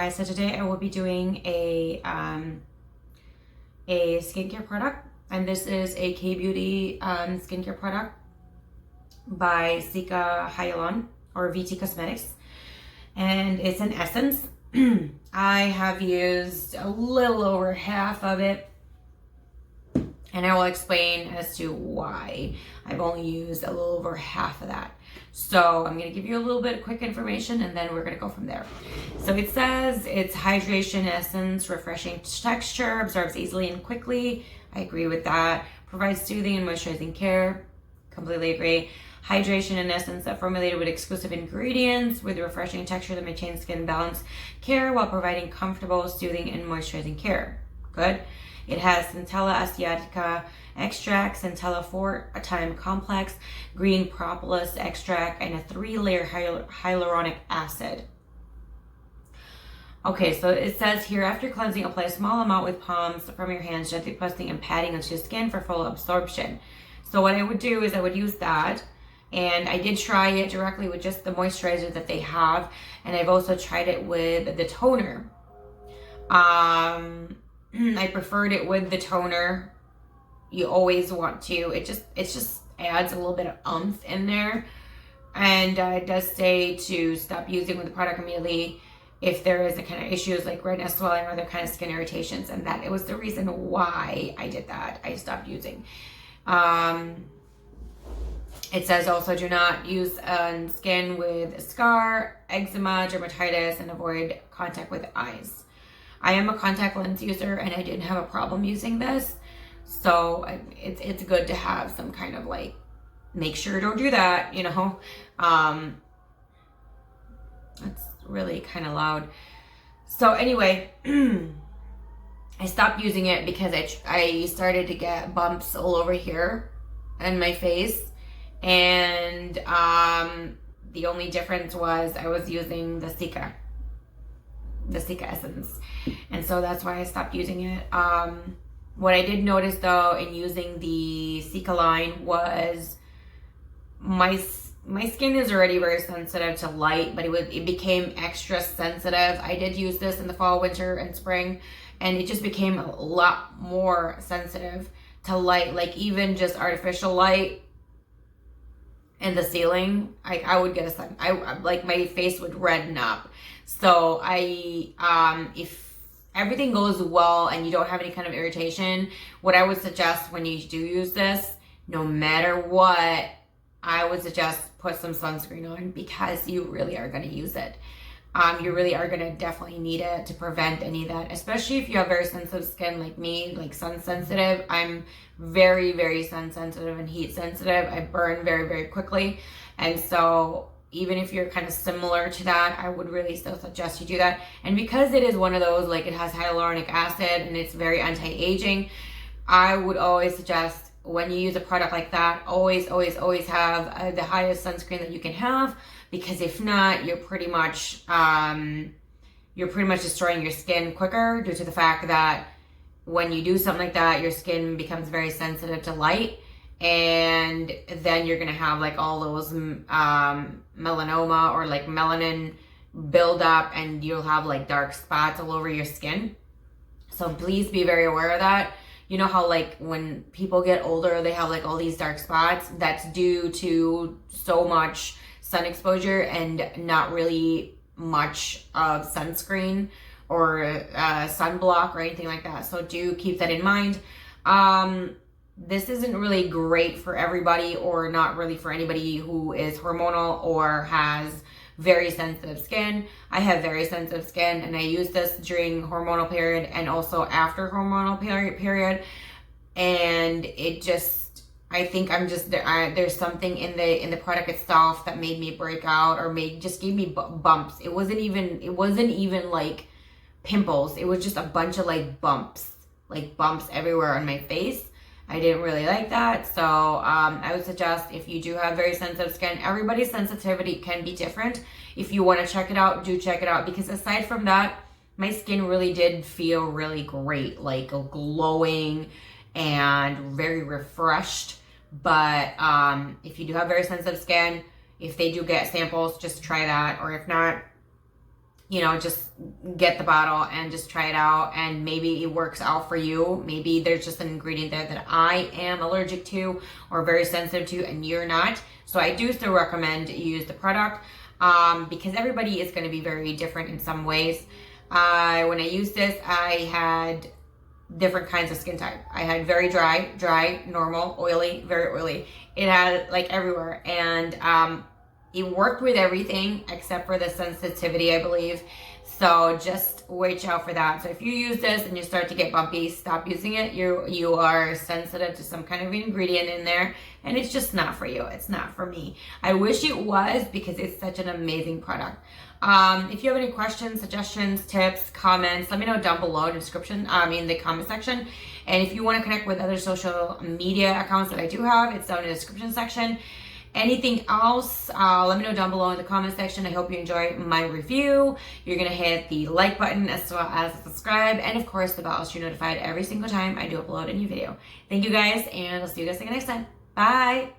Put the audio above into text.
Guys, so today I will be doing a skincare product, and this is a K-Beauty skincare product by CICA Hyalon or VT Cosmetics, and it's an essence. I have used a little over half of it, and I will explain as to why I've only used a little over half of that. So I'm going to give you a little bit of quick information, and then we're going to go from there. So it says it's hydration essence, refreshing texture, absorbs easily and quickly. I agree with that. Provides soothing and moisturizing care. Completely agree. Hydration and essence that formulated with exclusive ingredients with refreshing texture that maintains skin balance care while providing comfortable, soothing, and moisturizing care. Good. It has Centella asiatica extract, Centella 4-time complex, green propolis extract, and a 3-layer hyaluronic acid. Okay, so it says here, after cleansing, apply a small amount with palms from your hands, gently pressing and patting onto your skin for full absorption. So what I would do is I would use that, and I did try it directly with just the moisturizer that they have, and I've also tried it with the toner. I preferred it with the toner. You always want to. It just adds a little bit of oomph in there. And it does say to stop using with the product immediately if there is a kind of issues like redness, swelling, or other kind of skin irritations. And that it was the reason why I did that. I stopped using. It says also do not use on skin with scar, eczema, dermatitis, and avoid contact with eyes. I am a contact lens user, and I didn't have a problem using this. So it's good to have some kind of like, make sure don't do that, you know. That's really kind of loud. So anyway, I stopped using it because I started to get bumps all over here in my face. And the only difference was I was using the CICA essence, and so that's why I stopped using it. What I did notice though in using the CICA line was my skin is already very sensitive to light, but it became extra sensitive. I did use this in the fall, winter, and spring, and it just became a lot more sensitive to light, like even just artificial light in the ceiling. I would get like my face would redden up. So if everything goes well and you don't have any kind of irritation, what I would suggest when you do use this, no matter what, I would suggest put some sunscreen on, because you really are going to use it. You really are going to definitely need it to prevent any of that, especially if you have very sensitive skin like me, like sun sensitive. I'm very, very sun sensitive and heat sensitive. I burn very, very quickly. And so even if you're kind of similar to that, I would really still suggest you do that. And because it is one of those, like it has hyaluronic acid and it's very anti-aging, I would always suggest when you use a product like that, always, always, always have the highest sunscreen that you can have, because if not, you're pretty much destroying your skin quicker, due to the fact that when you do something like that, your skin becomes very sensitive to light. And then you're gonna have like all those melanoma or like melanin build up, and you'll have like dark spots all over your skin. So please be very aware of that. You know how like when people get older, they have like all these dark spots? That's due to so much sun exposure and not really much of sunscreen or sunblock or anything like that. So do keep that in mind. This isn't really great for everybody, or not really for anybody who is hormonal or has very sensitive skin. I have very sensitive skin, and I use this during hormonal period and also after hormonal period. And it just, I think I'm just, there's something in the product itself that made me break out, or just gave me bumps. It wasn't even like pimples. It was just a bunch of like bumps everywhere on my face. I didn't really like that. So I would suggest, if you do have very sensitive skin, everybody's sensitivity can be different. If you want to check it out, do check it out, because aside from that, my skin really did feel really great, like glowing and very refreshed. But if you do have very sensitive skin, if they do get samples, just try that. Or if not, just get the bottle and just try it out, and maybe it works out for you. Maybe there's just an ingredient there that I am allergic to or very sensitive to and you're not. So I do still recommend you use the product because everybody is going to be very different in some ways. When I used this, I had different kinds of skin type. I had very dry, normal, oily, very oily. It had like everywhere, and it worked with everything except for the sensitivity, I believe. So just watch out for that. So if you use this and you start to get bumpy, stop using it. You are sensitive to some kind of ingredient in there, and it's just not for you. It's not for me. I wish it was, because it's such an amazing product. If you have any questions, suggestions, tips, comments, let me know down below in the description, in the comment section. And if you want to connect with other social media accounts that I do have, it's down in the description section. Anything else, let me know down below in the comment section. I hope you enjoy my review. You're going to hit the like button as well as subscribe. And of course, the bell so you're notified every single time I do upload a new video. Thank you guys, and I'll see you guys again next time. Bye.